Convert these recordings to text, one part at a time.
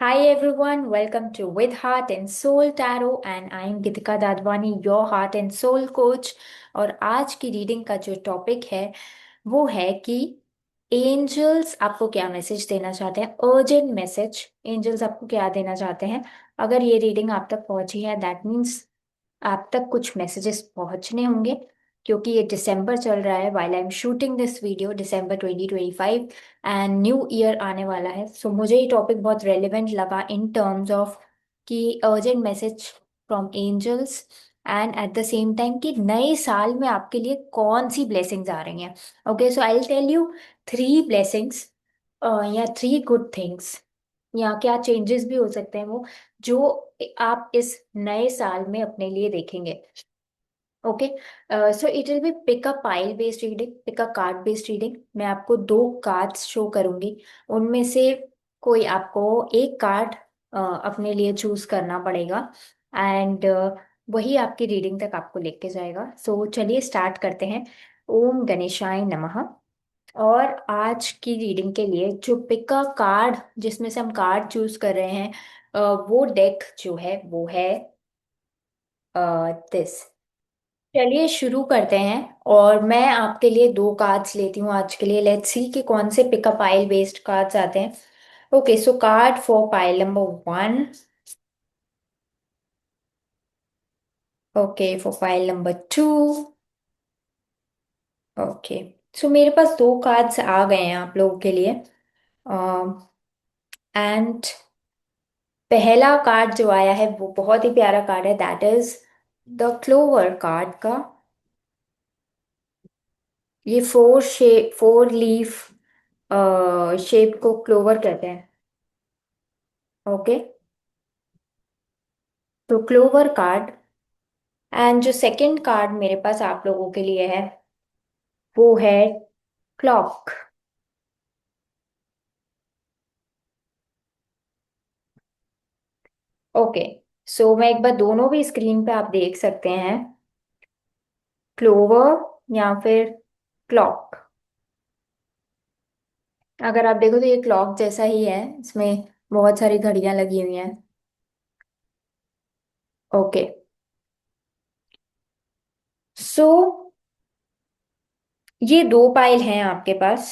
Hi everyone, welcome to With Heart and Soul Tarot and I am Gitika Dadwani, your heart and soul coach। और आज की reading का जो topic है वो है कि एंजल्स आपको क्या मैसेज देना चाहते हैं। अर्जेंट मैसेज, एंजल्स आपको क्या देना चाहते हैं। अगर ये रीडिंग आप तक पहुंची है दैट मीन्स आप तक कुछ मैसेजेस पहुंचने होंगे, क्योंकि ये दिसंबर चल रहा है while I am shooting this video, December 2025 and new year आने वाला है। सो मुझे ये टॉपिक बहुत रेलिवेंट लगा इन टर्म्स ऑफ कि urgent message from angels and at the same time कि नए साल में आपके लिए कौन सी ब्लेसिंग्स आ रही हैं। Okay, so I will tell you three blessings या थ्री गुड थिंग्स, या क्या चेंजेस भी हो सकते हैं वो, जो आप इस नए साल में अपने लिए देखेंगे। Okay, so it will be pick a pile based reading, pick a card based reading. मैं आपको दो कार्ड्स शो करूंगी, उनमें से कोई आपको एक कार्ड अपने लिए चूज करना पड़ेगा एंड वही आपकी रीडिंग तक आपको लेके जाएगा। सो चलिए स्टार्ट करते हैं। ओम गणेशाय नमः। और आज की रीडिंग के लिए जो पिक अ कार्ड, जिसमें से हम कार्ड चूज कर रहे हैं, वो डेक जो है वो है दिस। चलिए शुरू करते हैं। और मैं आपके लिए दो कार्ड्स लेती हूँ आज के लिए। लेट्स सी कि कौन से पिकअप पाइल बेस्ड कार्ड्स आते हैं। Okay, so card for pile number one. Okay, for pile number two. Okay, so मेरे पास दो कार्ड्स आ गए हैं आप लोगों के लिए। एंड पहला कार्ड जो आया है वो बहुत ही प्यारा कार्ड है, that is the clover card का। ये फोर लीफ शेप को क्लोवर कहते हैं। ओके, तो क्लोवर कार्ड। एंड जो सेकंड कार्ड मेरे पास आप लोगों के लिए है वो है क्लॉक। ओके, सो मैं एक बार दोनों भी स्क्रीन पे आप देख सकते हैं, क्लोवर या फिर क्लॉक। अगर आप देखो तो ये क्लॉक जैसा ही है, इसमें बहुत सारी घड़ियां लगी हुई हैं। ओके, सो ये दो पाइल हैं आपके पास,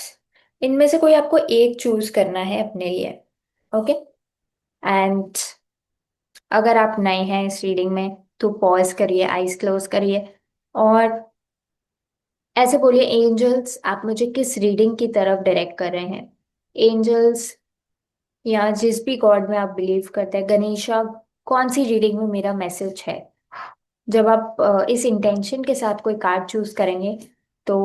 इनमें से कोई आपको एक चूज करना है अपने लिए। ओके, एंड अगर आप नए हैं इस रीडिंग में तो पॉज करिए, आइज क्लोज करिए और ऐसे बोलिए, एंजल्स आप मुझे किस रीडिंग की तरफ डायरेक्ट कर रहे हैं। एंजल्स या जिस भी गॉड में आप बिलीव करते हैं, गणेशा, कौन सी रीडिंग में मेरा मैसेज है। जब आप इस इंटेंशन के साथ कोई कार्ड चूज करेंगे तो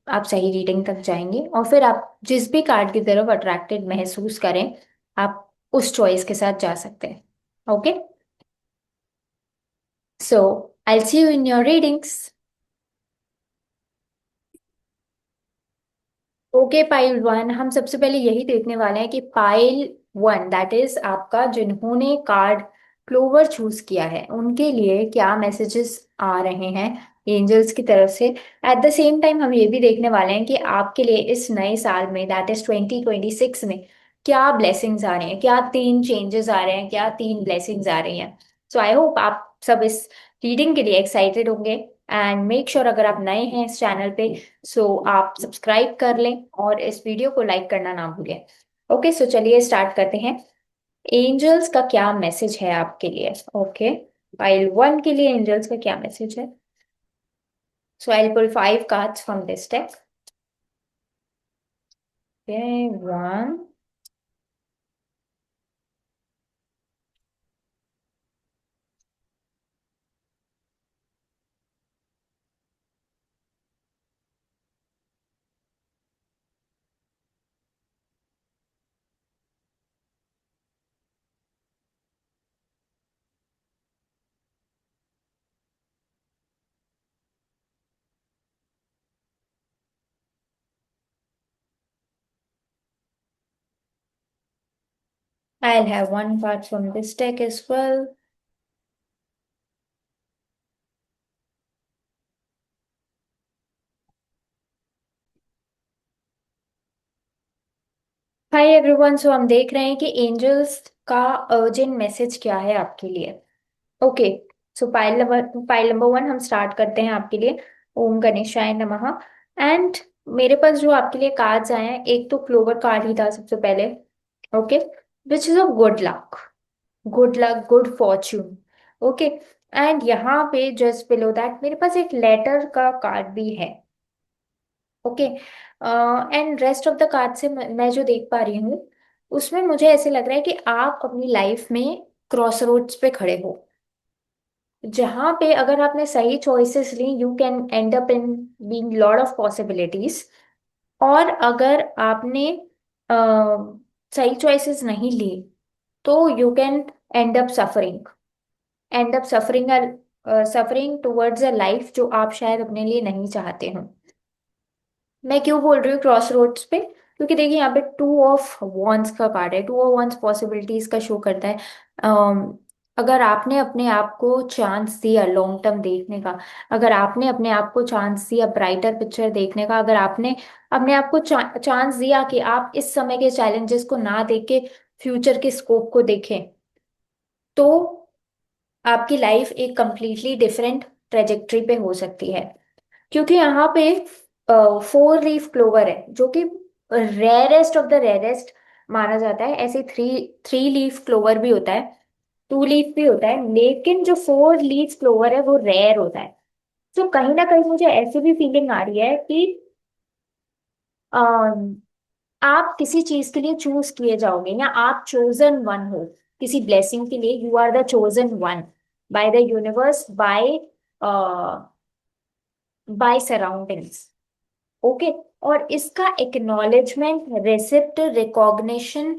आप सही रीडिंग तक जाएंगे, और फिर आप जिस भी कार्ड की तरफ अट्रैक्टेड महसूस करें आप उस चॉइस के साथ जा सकते हैं। Okay, so I see you in your readings. Okay, pile one, हम सबसे पहले यही देखने वाले हैं कि पाइल वन दैट इज आपका, जिन्होंने कार्ड क्लोवर चूज किया है उनके लिए क्या मैसेजेस आ रहे हैं एंजल्स की तरफ से। एट द सेम टाइम हम ये भी देखने वाले हैं कि आपके लिए इस नए साल में दैट इज 2026 में क्या ब्लेसिंग्स आ रही हैं, क्या तीन चेंजेस आ रहे हैं, क्या तीन ब्लेसिंग्स आ रही हैं। सो आई होप आप सब इस रीडिंग के लिए एक्साइटेड होंगे। एंड मेक श्योर अगर आप नए हैं इस चैनल पे सो आप सब्सक्राइब कर लें और इस वीडियो को लाइक करना ना भूलें। ओके, सो चलिए स्टार्ट करते हैं। एंजल्स का क्या मैसेज है आपके लिए। ओके, फाइल वन के लिए एंजल्स का क्या मैसेज है। So I pull five cards from this deck. Okay, one, I'll have one card from this deck as well. Hi everyone, so हम देख रहे हैं कि एंजल्स का अर्जेंट मैसेज क्या है आपके लिए। ओके, सो फाइल नंबर 1 हम स्टार्ट करते हैं आपके लिए। ओम गणेशाय नमः। एंड मेरे पास जो आपके लिए कार्ड्स आए हैं, एक तो क्लोवर कार्ड ही था सबसे पहले। Okay, which is a good luck, good luck, good Fortune. Okay, and यहाँ पे जस्ट बिलो दैट मेरे पास एक लेटर का कार्ड भी है। Okay, and rest of the card से मैं जो देख पा रही हूँ, उसमें मुझे ऐसे लग रहा है कि आप अपनी लाइफ में क्रॉस रोड्स पे खड़े हो, जहां पे अगर आपने सही चॉइसेस ली you can end up in being lot of possibilities. और अगर आपने अ, सही चॉइसेस नहीं ली तो you can end up suffering, end up suffering, suffering towards a life जो आप शायद अपने लिए नहीं चाहते हो। मैं क्यों बोल रही हूँ क्रॉस रोड्स पे, क्योंकि देखिए यहाँ पे टू ऑफ वॉन्स का कार्ड है। टू ऑफ वॉन्स पॉसिबिलिटीज का शो करता है। अगर आपने अपने आप को चांस दिया लॉन्ग टर्म देखने का, अगर आपने अपने आप को चांस दिया ब्राइटर पिक्चर देखने का, अगर आपने अपने आप को चांस दिया कि आप इस समय के चैलेंजेस को ना देख के फ्यूचर के स्कोप को देखें, तो आपकी लाइफ एक कंप्लीटली डिफरेंट ट्रेजेक्ट्री पे हो सकती है। क्योंकि यहाँ पे 4 लीफ क्लोवर है जो कि रेयरेस्ट ऑफ द रेयरेस्ट माना जाता है। ऐसे थ्री थ्री लीफ क्लोवर भी होता है, 2 लीफ भी होता है, लेकिन जो 4 लीफ क्लोवर है वो रेयर होता है। तो कहीं ना कहीं मुझे ऐसी भी फीलिंग आ रही है कि अम, आप किसी चीज के लिए चूज किए जाओगे या आप चोजन वन हो किसी ब्लेसिंग के लिए। You are the chosen one by the universe, by surroundings. Okay, और इसका एक्नॉलेजमेंट, रेसिप्ट, रिकॉग्निशन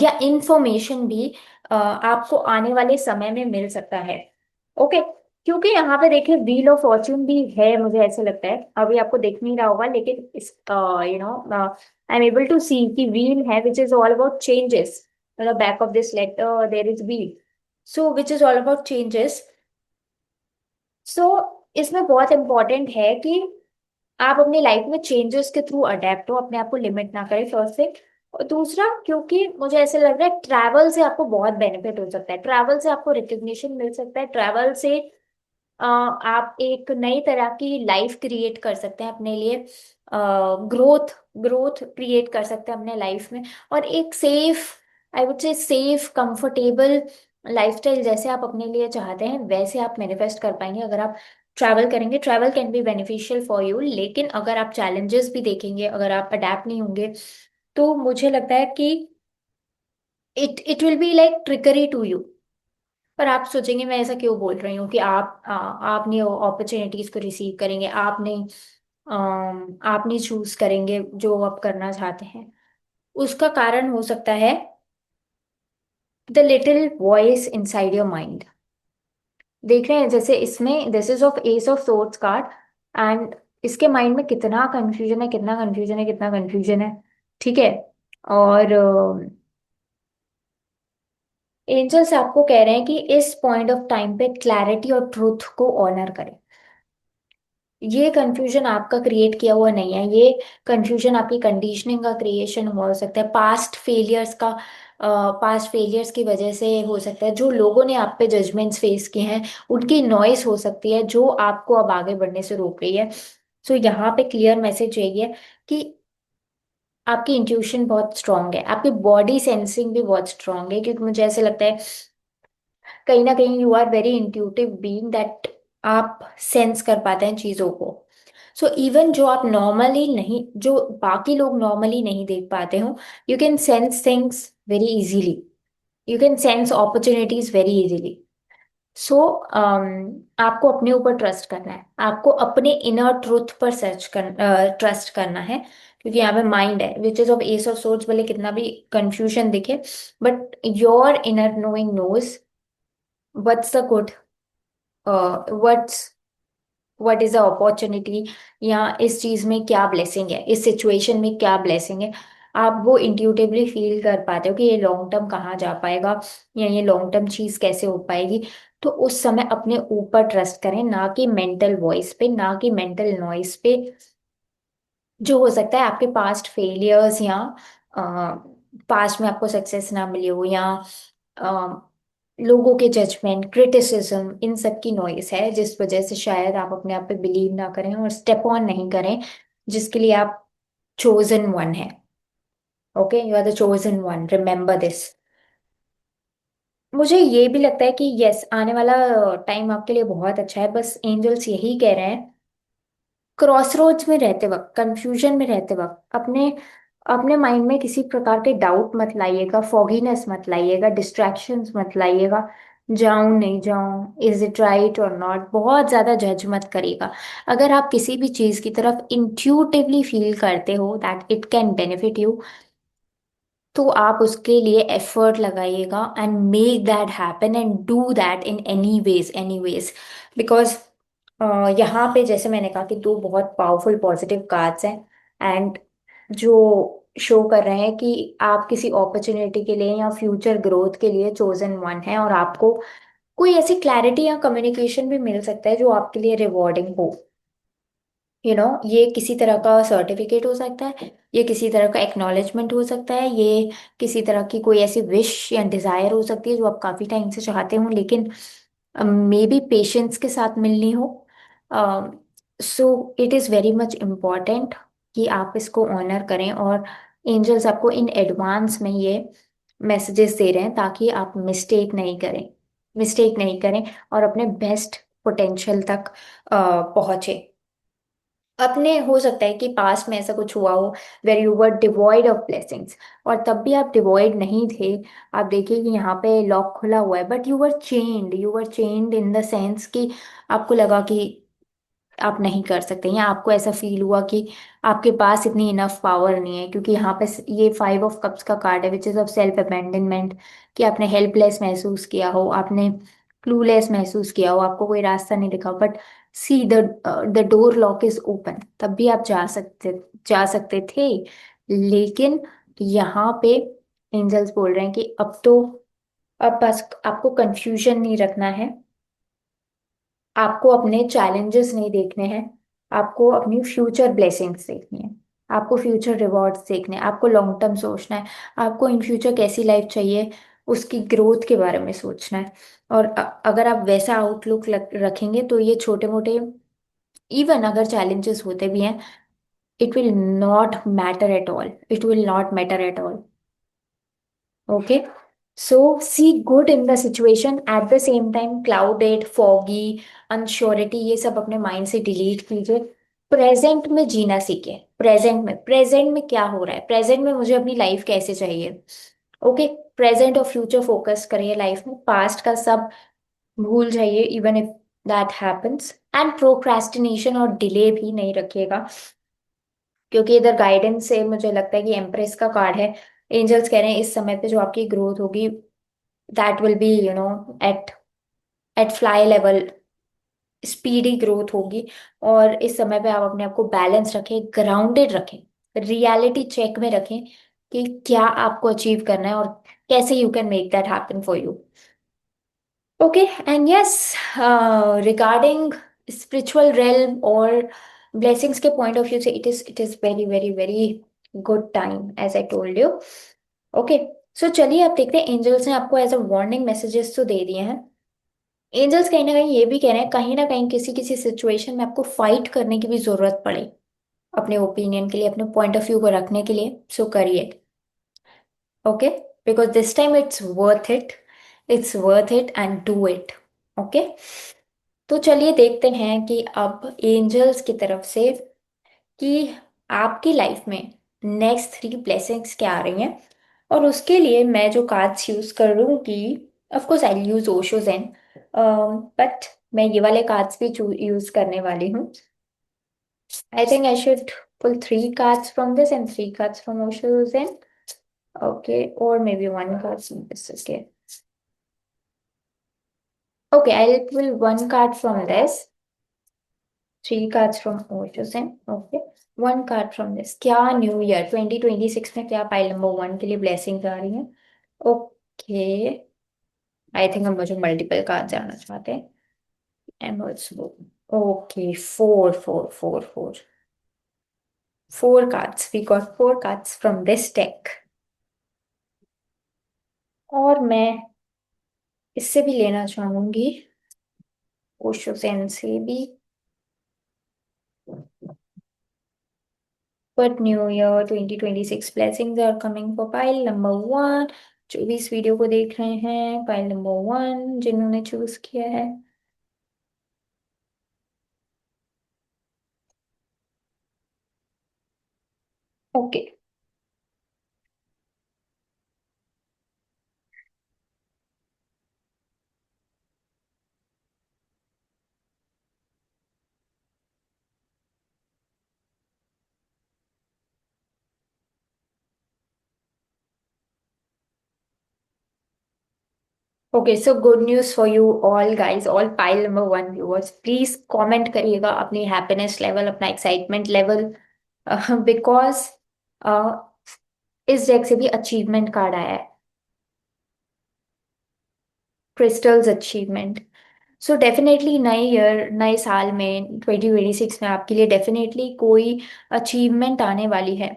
या इंफॉर्मेशन भी आपको आने वाले समय में मिल सकता है। ओके, क्योंकि यहाँ पे देखिए व्हील ऑफ फॉर्च्यून भी है, मुझे ऐसे लगता है अभी आपको दिख नहीं रहा होगा, लेकिन इस I am able to see कि व्हील है which is all about changes. Back of this letter there is wheel, so which is all about changes. So इसमें बहुत इंपॉर्टेंट है कि आप अपनी लाइफ में चेंजेस के थ्रू अडेप्ट हो, अपने आप को लिमिट ना करें फर्स्ट थिंग। और दूसरा, क्योंकि मुझे ऐसे लग रहा है ट्रैवल से आपको बहुत बेनिफिट हो सकता है, ट्रैवल से आपको रिकग्निशन मिल सकता है, ट्रैवल से आप एक नई तरह की लाइफ क्रिएट कर सकते हैं अपने लिए, ग्रोथ ग्रोथ क्रिएट कर सकते हैं अपने लाइफ में। और एक safe, I would say safe comfortable lifestyle जैसे आप अपने लिए चाहते हैं वैसे आप मैनिफेस्ट कर पाएंगे अगर आप ट्रैवल करेंगे। Travel can be beneficial for you, लेकिन अगर आप चैलेंजेस भी देखेंगे, अगर आप अडेप्ट नहीं होंगे, तो मुझे लगता है कि it will be like trickery to you. पर आप सोचेंगे मैं ऐसा क्यों बोल रही हूँ कि आप नहीं अपॉर्चुनिटीज को रिसीव करेंगे, आप नहीं चूज करेंगे जो आप करना चाहते हैं। उसका कारण हो सकता है the little voice inside your mind. देख रहे हैं जैसे इसमें this is of as of swords card, and इसके माइंड में कितना कंफ्यूजन है, कितना कंफ्यूजन है, कितना कंफ्यूजन है। ठीक है, और एंजल्स आपको कह रहे हैं कि इस पॉइंट ऑफ टाइम पे क्लैरिटी और ट्रूथ को ऑनर करें। ये कंफ्यूजन आपका क्रिएट किया हुआ नहीं है, ये कंफ्यूजन आपकी कंडीशनिंग का क्रिएशन हुआ हो सकता है, पास्ट फेलियर्स का, पास्ट फेलियर्स की वजह से हो सकता है, जो लोगों ने आप पे जजमेंट्स फेस किए हैं उनकी नॉइस हो सकती है जो आपको अब आगे बढ़ने से रोक रही है। सो यहाँ पे क्लियर मैसेज यही है कि आपकी इंट्यूशन बहुत स्ट्रांग है, आपकी बॉडी सेंसिंग भी बहुत स्ट्रांग है, क्योंकि मुझे ऐसे लगता है कहीं ना कहीं you are very intuitive being that, आप सेंस कर पाते हैं चीजों को। सो इवन जो आप नॉर्मली नहीं, जो बाकी लोग नॉर्मली नहीं देख पाते हो, you can sense things very easily, you can sense opportunities very easily. So आपको अपने ऊपर ट्रस्ट करना है, आपको अपने इनर ट्रुथ पर सर्च कर ट्रस्ट करना है। क्योंकि यहाँ पे माइंड है which is of as of source, भले कितना भी कंफ्यूजन दिखे, but your inner knowing knows what's the good, what's what is the opportunity, या इस चीज में क्या ब्लेसिंग है, इस सिचुएशन में क्या ब्लेसिंग है। आप वो इंट्यूटिवली फील कर पाते हो कि ये लॉन्ग टर्म कहाँ जा पाएगा या ये लॉन्ग टर्म चीज कैसे हो पाएगी। तो उस समय अपने ऊपर ट्रस्ट करें, ना कि मेंटल वॉइस पे, ना कि मेंटल नॉइस पे, जो हो सकता है आपके पास्ट फेलियर्स या पास्ट में आपको सक्सेस ना मिली हो, या अ, लोगों के जजमेंट, क्रिटिसिज्म, इन सब की नॉइस है, जिस वजह से शायद आप अपने आप पे बिलीव ना करें और स्टेप ऑन नहीं करें, जिसके लिए आप चोजन वन है। Okay, you are the chosen one, remember this. मुझे ये भी लगता है कि यस, आने वाला टाइम आपके लिए बहुत अच्छा है, बस एंजल्स यही कह रहे हैं, क्रॉसरोड्स में रहते वक्त, कंफ्यूजन में रहते वक्त, अपने अपने माइंड में किसी प्रकार के डाउट मत लाइएगा, फॉगीनेस मत लाइएगा, डिस्ट्रैक्शंस मत लाइएगा। जाऊं नहीं जाऊं, इज इट राइट और नॉट, बहुत ज्यादा जज मत करिएगा। अगर आप किसी भी चीज की तरफ इंट्यूटिवली फील करते हो that it can benefit you, तो आप उसके लिए एफर्ट लगाइएगा and make that happen and do that in any ways. Because यहाँ पे जैसे मैंने कहा कि दो बहुत पावरफुल पॉजिटिव कार्ड्स हैं, एंड जो शो कर रहे हैं कि आप किसी अपॉर्चुनिटी के लिए या फ्यूचर ग्रोथ के लिए चोजन वन है, और आपको कोई ऐसी क्लैरिटी या कम्युनिकेशन भी मिल सकता है जो आपके लिए रिवॉर्डिंग हो। ये किसी तरह का सर्टिफिकेट हो सकता है, ये किसी तरह का एक्नॉलेजमेंट हो सकता है, ये किसी तरह की कोई ऐसी विश या डिजायर हो सकती है जो आप काफी टाइम से चाहते हो, लेकिन मे बी पेशेंस के साथ मिलनी हो। So it is very much important कि आप इसको ऑनर करें, और एंजल्स आपको इन एडवांस में ये मैसेजेस दे रहे हैं ताकि आप मिस्टेक नहीं करें और अपने बेस्ट पोटेंशियल तक पहुंचे। अपने हो सकता है कि पास्ट में ऐसा कुछ हुआ हो where you were devoid of blessings, और तब भी आप डिवॉइड नहीं थे। आप देखिए कि यहाँ पे लॉक खुला हुआ है, but you were chained in the sense कि आपको लगा कि आप नहीं कर सकते, या आपको ऐसा फील हुआ कि आपके पास इतनी इनफ पावर नहीं है, क्योंकि यहाँ पे ये 5 ऑफ कप्स का कार्ड है which is of self abandonment, कि आपने हेल्पलेस महसूस किया हो, आपने क्लूलेस महसूस किया हो, आपको कोई रास्ता नहीं दिखा, but see the door lock is open, तब भी आप जा सकते थे। लेकिन यहाँ पे एंजल्स बोल रहे हैं कि अब बस आपको कंफ्यूजन नहीं रखना है, आपको अपने चैलेंजेस नहीं देखने हैं, आपको अपनी फ्यूचर ब्लेसिंग्स देखनी है, आपको फ्यूचर रिवॉर्ड्स देखने हैं, आपको लॉन्ग टर्म सोचना है, आपको इन फ्यूचर कैसी लाइफ चाहिए उसकी ग्रोथ के बारे में सोचना है। और अगर आप वैसा आउटलुक रखेंगे तो ये छोटे मोटे, इवन अगर चैलेंजेस होते भी हैं, it will not matter at all, it will not matter at all. Okay, so see good in the situation, at the same time clouded, foggy, unsurety, ये सब अपने माइंड से डिलीट कीजिए। प्रेजेंट में जीना सीखे, प्रेजेंट में क्या हो रहा है, प्रेजेंट में मुझे अपनी लाइफ कैसे चाहिए। ओके, प्रेजेंट और फ्यूचर फोकस करिए लाइफ में, पास्ट का सब भूल जाइए, even if that happens. And procrastination और डिले भी नहीं रखिएगा, क्योंकि इधर गाइडेंस से मुझे लगता है कि एम्प्रेस का कार्ड है। एंजल्स कह रहे हैं इस समय पे जो आपकी ग्रोथ होगी, that will be at at fly level, speedy growth होगी। और इस समय पे आप अपने आप को बैलेंस रखें, ग्राउंडेड रखें, रियलिटी चेक में रखें कि क्या आपको अचीव करना है और कैसे you can make that happen for you. Okay, and yes, regarding spiritual realm और ब्लेसिंग्स के पॉइंट ऑफ व्यू से, it is very very very good time as I told you. Okay, so चलिए अब देखते हैं, एंजल्स ने आपको as a warning messages तो दे दिए हैं। एंजल्स कहीं ना कहीं ये भी कह रहे हैं, कहीं ना कहीं किसी किसी सिचुएशन में आपको फाइट करने की भी जरूरत पड़े अपने ओपिनियन के लिए, अपने पॉइंट ऑफ व्यू को रखने के लिए, सो करिए। Okay, because this time it's worth it and do it. Okay, तो चलिए देखते हैं कि अब एंजल्स की तरफ से कि आपकी लाइफ में नेक्स्ट 3 ब्लेसिंग्स क्या आ रही हैं। और उसके लिए मैं जो कार्ड्स यूज करूंगी, of course I use Osho Zen, but मैं ये वाले कार्ड्स भी यूज करने वाली हूँ। I think I should pull 3 cards from this and 3 cards from Osho Zen. Okay, or maybe 1 card from this. Okay. Okay, I'll pull 1 card from this, 3 cards from Osho Zen. Okay. 1 card from this. क्या new year 2026 में क्या pile number 1 के लिए blessings आ रही हैं? Okay, I think हम मुझे मल्टीपल कार्ड जाना चाहते हैं। Am also okay, 4 4 4 4। Four cards. We got four cards from this deck. और मैं इससे भी लेना चाहूंगी, ओशो सेन से भी। But New Year 2026 blessings are coming for pile number one। जो भी इस वीडियो को देख रहे हैं, पाइल नंबर वन जिन्होंने चूज किया है। Okay. Okay, so good news for you all guys, all pile number one viewers, please comment करिएगा अपनी हैप्पीनेस लेवल, अपना एक्साइटमेंट लेवल, बिकॉज इस डेक से भी अचीवमेंट कार्ड आया है, क्रिस्टल्स अचीवमेंट। सो डेफिनेटली नए ईयर, नए साल में 2026 में आपके लिए डेफिनेटली कोई अचीवमेंट आने वाली है।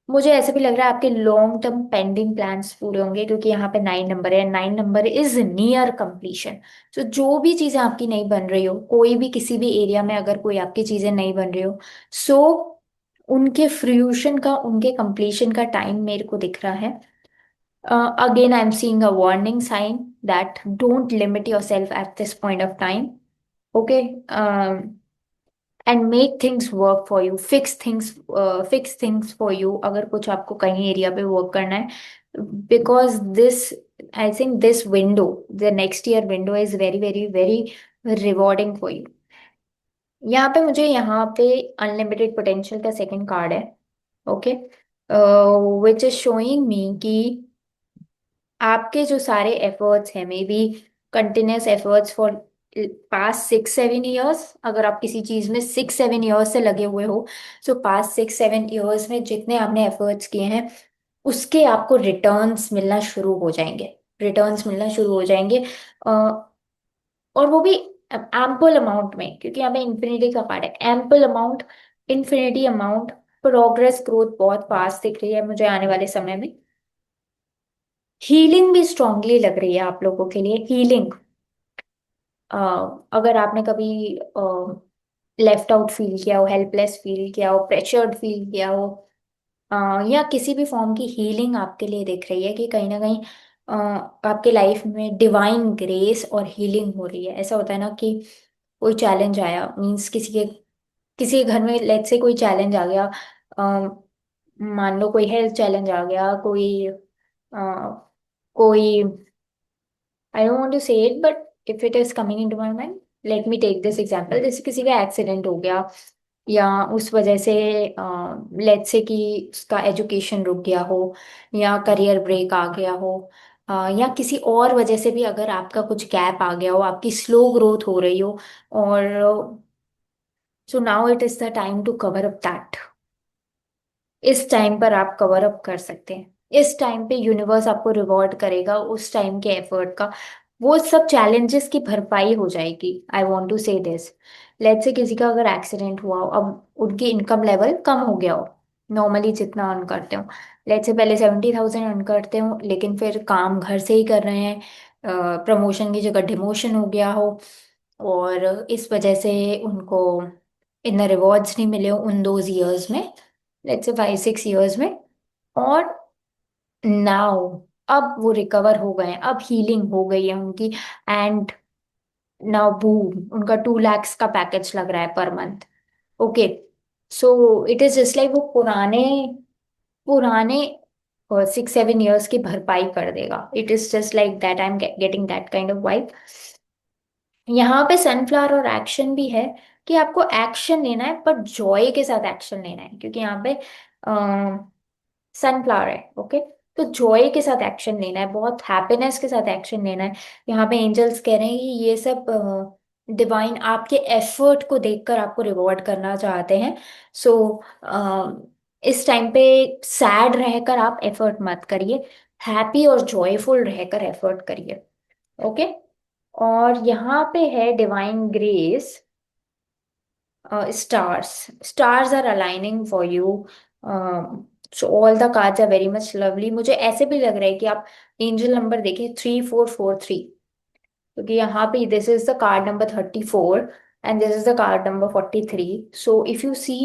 मुझे ऐसे भी लग रहा है आपके लॉन्ग टर्म पेंडिंग प्लान्स पूरे होंगे, क्योंकि यहाँ पे 9 नंबर है, 9 नंबर इज नियर कंप्लीशन। तो जो भी चीजें आपकी नहीं बन रही हो, कोई भी किसी भी एरिया में अगर कोई आपकी चीजें नहीं बन रही हो, सो उनके फ्रूशन का, उनके कंप्लीशन का टाइम मेरे को दिख रहा है। Again I am seeing a warning sign that don't limit your self at this point of time. Okay. And make things work for you, fix things for you, अगर कुछ आपको कहीं एरिया पे वर्क करना है, because this, I think this window, the next year window is very very very rewarding for you. यहाँ पे मुझे, यहाँ पे अनलिमिटेड पोटेंशियल का सेकंड कार्ड है। Okay. Which is showing me कि आपके जो सारे एफर्ट्स हैं, may be continuous efforts for past 6-7 years, अगर आप किसी चीज में 6-7 ईयर्स से लगे हुए हो, सो पास्ट 6-7 ईयर्स में जितने आपने एफर्ट्स किए हैं, उसके आपको रिटर्न्स मिलना शुरू हो जाएंगे। रिटर्न्स मिलना शुरू हो जाएंगे, और वो भी एम्पल अमाउंट में, क्योंकि यहाँ पे इन्फिनिटी का कार्ड है, ample amount, infinity amount. Progress growth बहुत फास्ट दिख रही है मुझे आने वाले समय में। हीलिंग भी स्ट्रांगली लग रही है आप लोगों के लिए, हीलिंग। अगर आपने कभी लेफ्ट आउट फील किया हो, हेल्पलेस फील किया हो, प्रेशर्ड फील किया हो, अ, या किसी भी फॉर्म की हीलिंग आपके लिए दिख रही है कि कहीं ना कहीं आपके लाइफ में डिवाइन ग्रेस और हीलिंग हो रही है। ऐसा होता है ना कि कोई चैलेंज आया, मीन्स किसी के घर में लेट्स से कोई चैलेंज आ गया, मान लो कोई हेल्थ चैलेंज आ गया, कोई I don't want to say it, but if it is coming into my mind, let me take this example, जैसे किसी का एक्सीडेंट हो गया, या उस वजह से लेट्स से कि उसका एजुकेशन रुक गया हो, या करियर ब्रेक आ गया हो, या किसी और वजह से भी अगर आपका कुछ गैप आ गया हो, आपकी स्लो ग्रोथ हो रही हो, और so now it is the time to cover up that. इस टाइम पर आप कवर अप कर सकते हैं। इस टाइम पे यूनिवर्स आपको रिवॉर्ड करेगा उस टाइम के एफर्ट का, वो सब चैलेंजेस की भरपाई हो जाएगी। आई वॉन्ट टू से दिस, लेट्स से किसी का अगर एक्सीडेंट हुआ हो, अब उनकी इनकम लेवल कम हो गया हो, नॉर्मली जितना अर्न करते हो, लेट्स से पहले 70,000 अर्न करते हो, लेकिन फिर काम घर से ही कर रहे हैं, प्रमोशन की जगह डिमोशन हो गया हो, और इस वजह से उनको इतना रिवॉर्ड्स नहीं मिले हो उन दो ईयर्स में, लेट्स से 5-6 ईयर्स में, और नाउ अब वो रिकवर हो गए हैं, अब हीलिंग हो गई है उनकी, एंड नाउ बूम, उनका 2 lakhs का पैकेज लग रहा है per month. Okay. So it is just like वो पुराने पुराने 6-7 ईयर्स की भरपाई कर देगा। It is just like that, I am getting that kind of vibe. यहाँ पे सनफ्लावर और एक्शन भी है, कि आपको एक्शन लेना है, पर जॉय के साथ एक्शन लेना है, क्योंकि यहाँ पे सनफ्लावर है। ओके। तो जॉय के साथ एक्शन लेना है, बहुत हैप्पीनेस के साथ एक्शन लेना है। यहाँ पे एंजल्स कह रहे हैं कि ये सब डिवाइन आपके एफर्ट को देखकर आपको रिवॉर्ड करना चाहते हैं। सो इस टाइम पे सैड रहकर आप एफर्ट मत करिए, हैप्पी और जॉयफुल रहकर एफर्ट करिए। ओके। और यहाँ पे है divine grace, stars. Stars are aligning for you. So all the cards are very much lovely. मुझे ऐसे भी लग रहा है कि आप एंजल नंबर देखें 3443, क्योंकि यहाँ पे this is the card number 34 and this is the card number 43. So if you see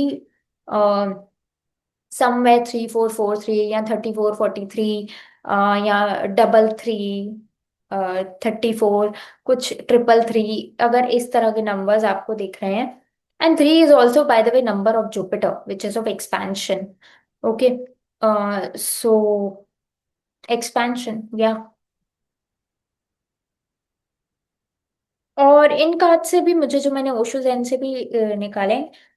somewhere 3443 या 3443, या डबल 3, 34, कुछ ट्रिपल 3, अगर इस तरह के नंबर्स आपको दिख रहे हैं. And 3 is also by the way number of Jupiter which is of expansion. Okay. So expansion या. और इन कार्ड से भी मुझे, जो मैंने ओशो ज़ेन से भी निकाले,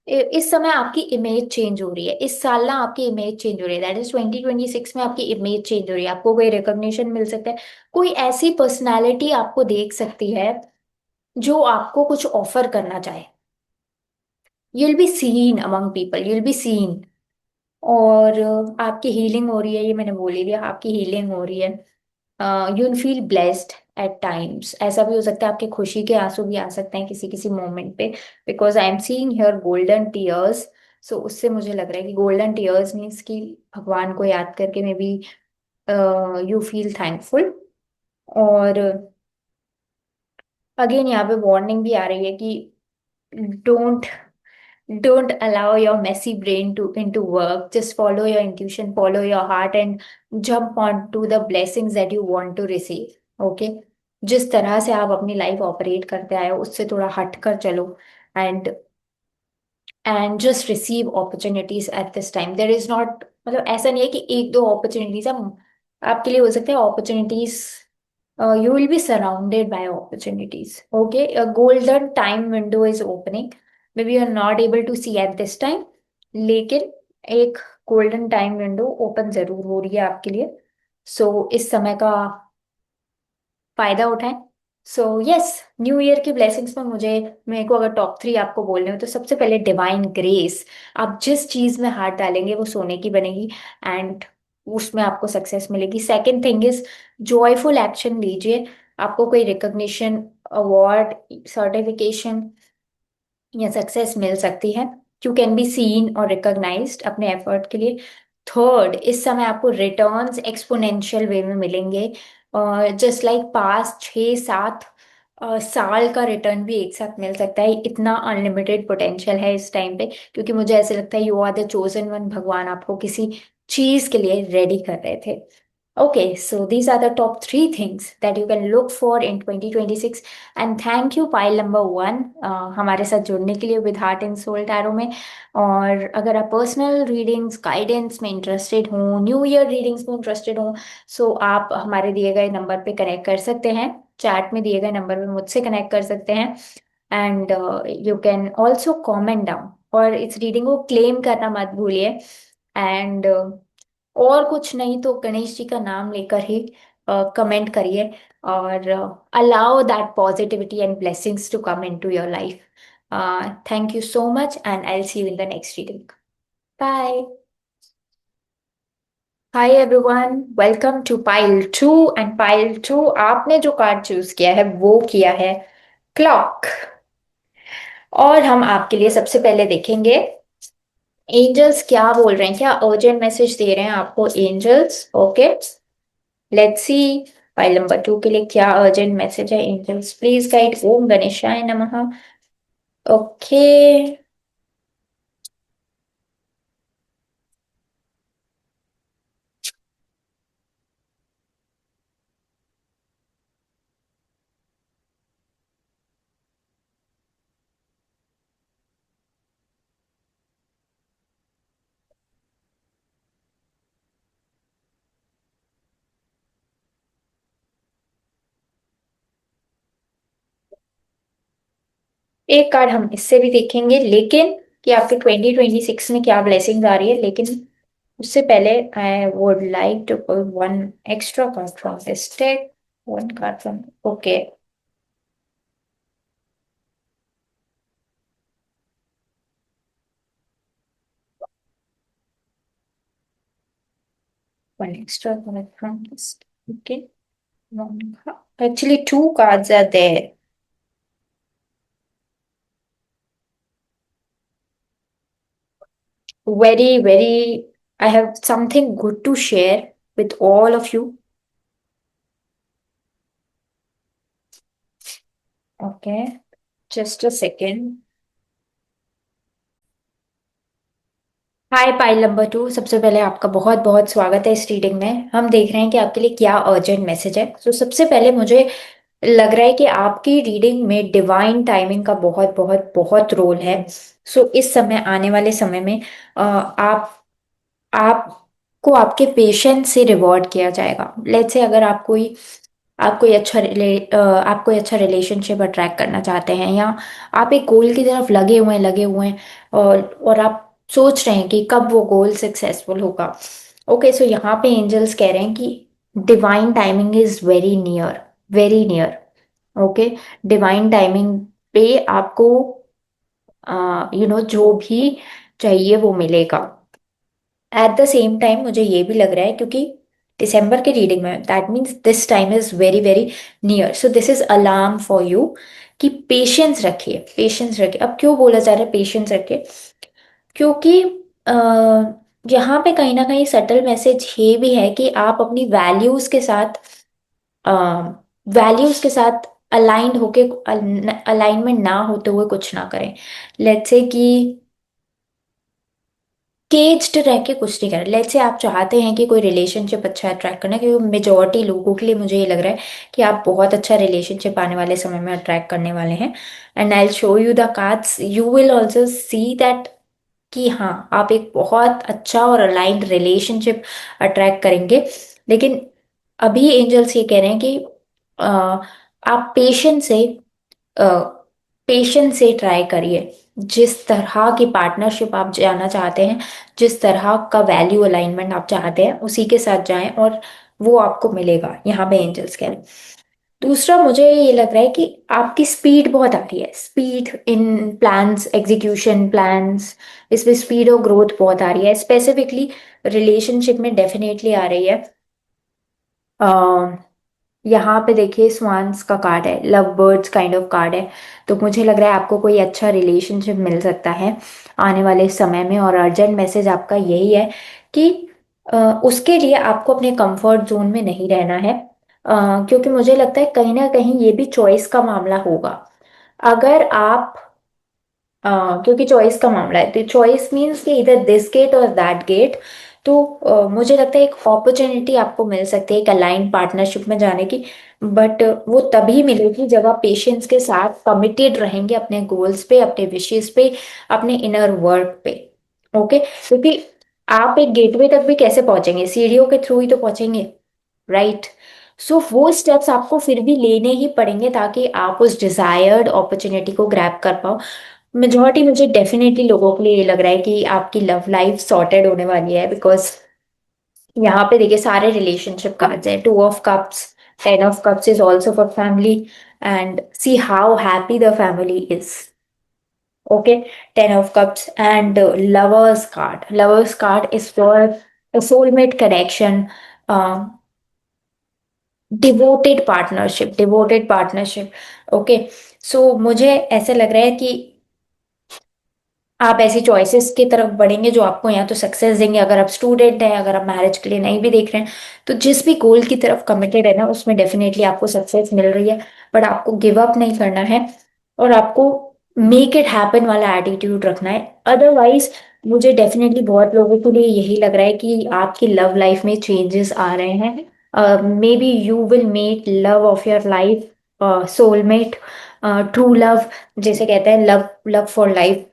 इस समय आपकी इमेज चेंज हो रही है. इस साल ना आपकी इमेज चेंज हो रही है. दैट इज 2026 में आपकी इमेज चेंज हो रही है. आपको कोई रिकॉग्निशन मिल सकता है. कोई ऐसी पर्सनालिटी आपको देख सकती है जो आपको कुछ ऑफर करना चाहे. You'll be seen among people, you'll be seen. और आपकी हीलिंग हो रही है, ये मैंने बोल ही दिया, आपकी हीलिंग हो रही है. You'll feel blessed at times. ऐसा भी हो सकता है आपके खुशी के आंसू भी आ सकते हैं किसी किसी मोमेंट पे, because I am seeing here golden tears. So उससे मुझे लग रहा है कि गोल्डन टीयर्स मीन्स कि भगवान को याद करके may be you feel thankful. और अगेन यहाँ पे वार्निंग भी आ रही है कि don't don't allow your messy brain to into work. Just follow your intuition, follow your heart, and jump on to the blessings that you want to receive. Okay. जिस तरह से आप अपनी लाइफ ऑपरेट करते आए हो उससे थोड़ा हट कर चलो. And and just receive opportunities at this time. There is not, मतलब ऐसा नहीं है कि एक दो अपॉर्चुनिटीज हम आपके लिए हो सकते हैं. Opportunities, you will be surrounded by opportunities. Okay, a golden time window is opening. Maybe you are not able to see at this time, लेकिन एक गोल्डन टाइम विंडो ओपन जरूर हो रही है आपके लिए. सो इस समय का फायदा उठाएं. सो यस, न्यू ईयर की ब्लेसिंग्स में मुझे, मेरे को अगर टॉप 3 आपको बोलने हो तो सबसे पहले डिवाइन ग्रेस. आप जिस चीज में हाथ डालेंगे वो सोने की बनेगी. एंड उसमें आपको सक्सेस मिलेगी. Second thing is joyful action लीजिए. आपको कोई रिकॉग्निशन, अवार्ड, सर्टिफिकेशन या सक्सेस मिल सकती है. यू कैन बी सीन और रिकॉग्नाइज्ड अपने एफर्ट के लिए. थर्ड, इस समय आपको रिटर्न्स एक्सपोनेंशियल वे में मिलेंगे. और जस्ट लाइक पास्ट 6-7 साल का रिटर्न भी एक साथ मिल सकता है. इतना अनलिमिटेड पोटेंशियल है इस टाइम पे, क्योंकि मुझे ऐसे लगता है you are the chosen one. भगवान आपको किसी चीज के लिए रेडी कर रहे थे. Okay, so these are the top 3 things that you can look for in 2026. And thank you pile number 1, हमारे साथ जुड़ने के लिए with heart and soul tarot में. और अगर आप पर्सनल रीडिंग्स, गाइडेंस में इंटरेस्टेड हो, न्यू ईयर रीडिंग्स में इंटरेस्टेड हो, सो आप हमारे दिए गए नंबर पे कनेक्ट कर सकते हैं. चैट में दिए गए नंबर पे मुझसे कनेक्ट कर सकते हैं. And you can also comment down. और इस रीडिंग को क्लेम करना मत भूलिए. एंड और कुछ नहीं तो गणेश जी का नाम लेकर ही कमेंट करिए. और allow that positivity and blessings to come in to your life. Thank you so much and I see you in the next reading. Bye. Hi everyone, welcome to pile 2. And pile 2, आपने जो card choose किया है वो किया है clock. और हम आपके लिए सबसे पहले देखेंगे एंजल्स क्या बोल रहे हैं, क्या अर्जेंट मैसेज दे रहे हैं आपको angels. Okay, let's see. File number 2 के लिए क्या अर्जेंट मैसेज है. Angels please guide. ओम गणेशाय नमः. ओके. एक कार्ड हम इससे भी देखेंगे, लेकिन कि आपके 2026 में क्या ब्लेसिंग्स आ रही है. लेकिन उससे पहले I would like to pull one extra card from this deck. One card from. Okay. One extra card from this. Okay. Actually, 2 cards are there. very, very, I have something good to share with all of you. Okay, just a second. Hi pile number 2, सबसे पहले आपका बहुत बहुत स्वागत है इस reading में। हम देख रहे हैं कि आपके लिए क्या अर्जेंट मैसेज है। तो सबसे पहले मुझे लग रहा है कि आपकी रीडिंग में डिवाइन टाइमिंग का बहुत बहुत बहुत रोल है। सो इस समय, आने वाले समय में आपको आपके पेशेंस से रिवॉर्ड किया जाएगा। लेट्स से अगर आप कोई अच्छा रिलेशनशिप अट्रैक्ट करना चाहते हैं, या आप एक गोल की तरफ लगे हुए हैं और आप सोच रहे हैं कि कब वो गोल सक्सेसफुल होगा। ओके, सो यहाँ पे एंजल्स कह रहे हैं कि divine timing is very near, very near. Okay, divine timing पे आपको जो भी चाहिए वो मिलेगा। एट द सेम टाइम मुझे ये भी लग रहा है, क्योंकि दिसंबर की रीडिंग में, that means this time is very very near. So this is alarm for you कि पेशेंस रखिए, पेशेंस रखिए। अब क्यों बोला जा रहा है पेशेंस रखिए? क्योंकि अ, यहाँ पे कहीं ना कहीं सटल मैसेज ये भी है कि आप अपनी वैल्यूज के साथ अलाइंड होके, अलाइनमेंट ना होते हुए कुछ ना करें। लेट्स से कि केज्ड रह के कुछ नहीं कर रहे। लेट्स से आप चाहते हैं कि कोई रिलेशनशिप अच्छा अट्रैक्ट करना, क्योंकि मेजोरिटी लोगों के लिए मुझे ये लग रहा है कि आप बहुत अच्छा रिलेशनशिप आने वाले समय में अट्रैक्ट करने वाले हैं। And I show you the cards, you will also see that कि हाँ, आप एक बहुत अच्छा और अलाइंड रिलेशनशिप अट्रैक्ट करेंगे। लेकिन अभी एंजल्स ये कह रहे हैं कि आप पेशेंस से ट्राई करिए। जिस तरह की पार्टनरशिप आप जाना चाहते हैं, जिस तरह का वैल्यू अलाइनमेंट आप चाहते हैं, उसी के साथ जाएं और वो आपको मिलेगा, यहाँ पे एंजल्स कह रहे हैं। दूसरा, मुझे ये लग रहा है कि आपकी स्पीड बहुत आ रही है, speed in plans, execution plans, इसमें स्पीड और ग्रोथ बहुत आ रही है। स्पेसिफिकली रिलेशनशिप में डेफिनेटली आ रही है। यहाँ पे देखिए, स्वान्स का कार्ड है, love birds kind of card है। तो मुझे लग रहा है आपको कोई अच्छा रिलेशनशिप मिल सकता है आने वाले समय में। और अर्जेंट मैसेज आपका यही है कि उसके लिए आपको अपने कंफर्ट जोन में नहीं रहना है। क्योंकि मुझे लगता है कहीं ना कहीं ये भी चॉइस का मामला होगा। अगर आप क्योंकि चॉइस का मामला है, तो चॉइस मीन्स कि इधर दिस गेट और दैट गेट। तो मुझे लगता है एक अपॉर्चुनिटी आपको मिल सकती है एक अलाइन पार्टनरशिप में जाने की। बट वो तभी मिलेगी जब आप पेशेंस के साथ कमिटेड रहेंगे अपने गोल्स पे, अपने विशेस पे, अपने इनर वर्क पे। ओके, क्योंकि आप एक गेटवे तक भी कैसे पहुंचेंगे? सीढ़ियों के थ्रू ही तो पहुंचेंगे, राइट? सो वो स्टेप्स आपको फिर भी लेने ही पड़ेंगे ताकि आप उस डिजायर्ड अपॉर्चुनिटी को ग्रैब कर पाओ। मेजोरिटी, मुझे डेफिनेटली लोगों के लिए ये लग रहा है कि आपकी लव लाइफ सॉर्टेड होने वाली है। बिकॉज यहाँ पे देखिए, सारे रिलेशनशिप कार्ड्स हैं, 2 of cups, 10 of cups is also for family. And see how happy the family is. Okay, 10 of cups and lovers card is for soulmate connection, devoted partnership. Okay, so मुझे ऐसे लग रहा है कि आप ऐसी choices की तरफ बढ़ेंगे जो आपको या तो सक्सेस देंगे। अगर आप स्टूडेंट हैं, अगर आप मैरिज के लिए नहीं भी देख रहे हैं, तो जिस भी गोल की तरफ कमिटेड है ना, उसमें डेफिनेटली आपको सक्सेस मिल रही है। बट आपको गिव अप नहीं करना है, और आपको मेक इट हैपन वाला एटीट्यूड रखना है। अदरवाइज मुझे डेफिनेटली बहुत लोगों के लिए यही लग रहा है कि आपकी लव लाइफ में चेंजेस आ रहे हैं। May be you will make love of your life, soulmate, true love, जैसे कहते हैं लव, लव फॉर लाइफ,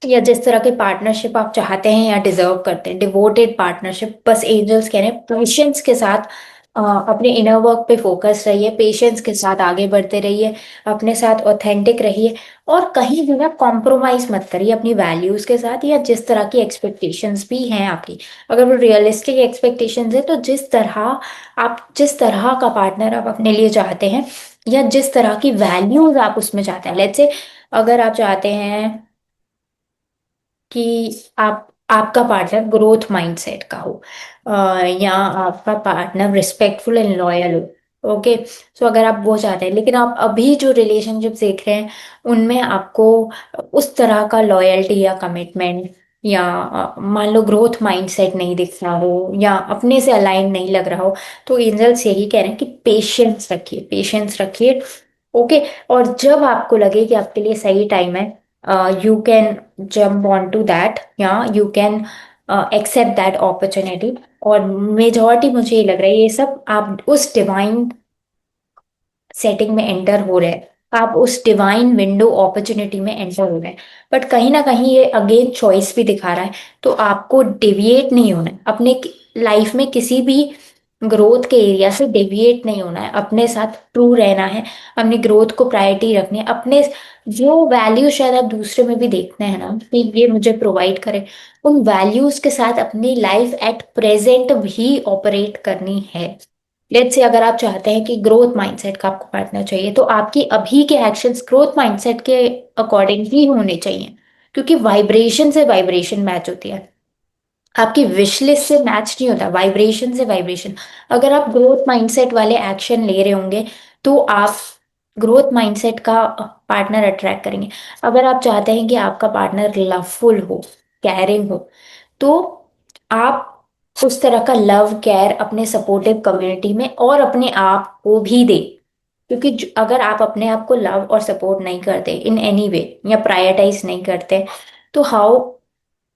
या जिस तरह के पार्टनरशिप आप चाहते हैं या डिजर्व करते हैं, डिवोटेड पार्टनरशिप। बस एंजल्स कह रहे हैं पेशेंस के साथ अपने इनर वर्क पे फोकस रहिए, पेशेंस के साथ आगे बढ़ते रहिए, अपने साथ ऑथेंटिक रहिए, और कहीं भी ना कॉम्प्रोमाइज मत करिए अपनी वैल्यूज के साथ, या जिस तरह की एक्सपेक्टेशंस भी हैं आपकी। अगर वो रियलिस्टिक एक्सपेक्टेशंस है, तो जिस तरह का पार्टनर आप अपने लिए चाहते हैं, या जिस तरह की वैल्यूज आप उसमें चाहते हैं। लेट्स से अगर आप चाहते हैं कि आपका पार्टनर ग्रोथ माइंडसेट का हो, या आपका पार्टनर रिस्पेक्टफुल एंड लॉयल हो। ओके, सो अगर आप वो चाहते हैं, लेकिन आप अभी जो रिलेशनशिप देख रहे हैं उनमें आपको उस तरह का लॉयल्टी या कमिटमेंट या मान लो ग्रोथ माइंडसेट नहीं दिख रहा हो, या अपने से अलाइन नहीं लग रहा हो, तो एंजल्स यही कह रहे हैं कि पेशेंस रखिए, पेशेंस रखिए। ओके। और जब आपको लगे कि आपके लिए सही टाइम है, you can jump on to that, या you can accept that opportunity. और मेजॉरिटी मुझे ये लग रहा है ये सब आप उस डिवाइन सेटिंग में एंटर हो रहे हैं, आप उस डिवाइन विंडो अपॉर्चुनिटी में एंटर हो रहे हैं। बट कहीं ना कहीं ये अगेन चॉइस भी दिखा रहा है। तो आपको डेविएट नहीं होना है अपने लाइफ में, किसी भी ग्रोथ के एरिया से डेविएट नहीं होना है, अपने साथ ट्रू रहना है, अपनी ग्रोथ को प्रायोरिटी रखनी है। अपने जो वैल्यू शायद आप दूसरे में भी देखते हैं ना कि ये मुझे प्रोवाइड करे, उन वैल्यूज के साथ अपनी लाइफ एट प्रेजेंट भी ऑपरेट करनी है। लेट्स से अगर आप चाहते हैं कि ग्रोथ माइंडसेट का आपको पार्टनर चाहिए, तो आपकी अभी के एक्शंस ग्रोथ माइंडसेट के अकॉर्डिंग ही होने चाहिए, क्योंकि वाइब्रेशन से वाइब्रेशन मैच होती है। आपकी विश लिस्ट से मैच नहीं होता, वाइब्रेशन से वाइब्रेशन। अगर आप ग्रोथ माइंडसेट वाले एक्शन ले रहे होंगे, तो आप ग्रोथ माइंडसेट का पार्टनर अट्रैक्ट करेंगे। अगर आप चाहते हैं कि आपका पार्टनर लवफुल हो, कैरिंग हो, तो आप उस तरह का लव केयर अपने सपोर्टिव कम्युनिटी में और अपने आप को भी दे। क्योंकि अगर आप अपने आप को लव और सपोर्ट नहीं करते इन एनी वे, या प्रायोरिटाइज नहीं करते, तो how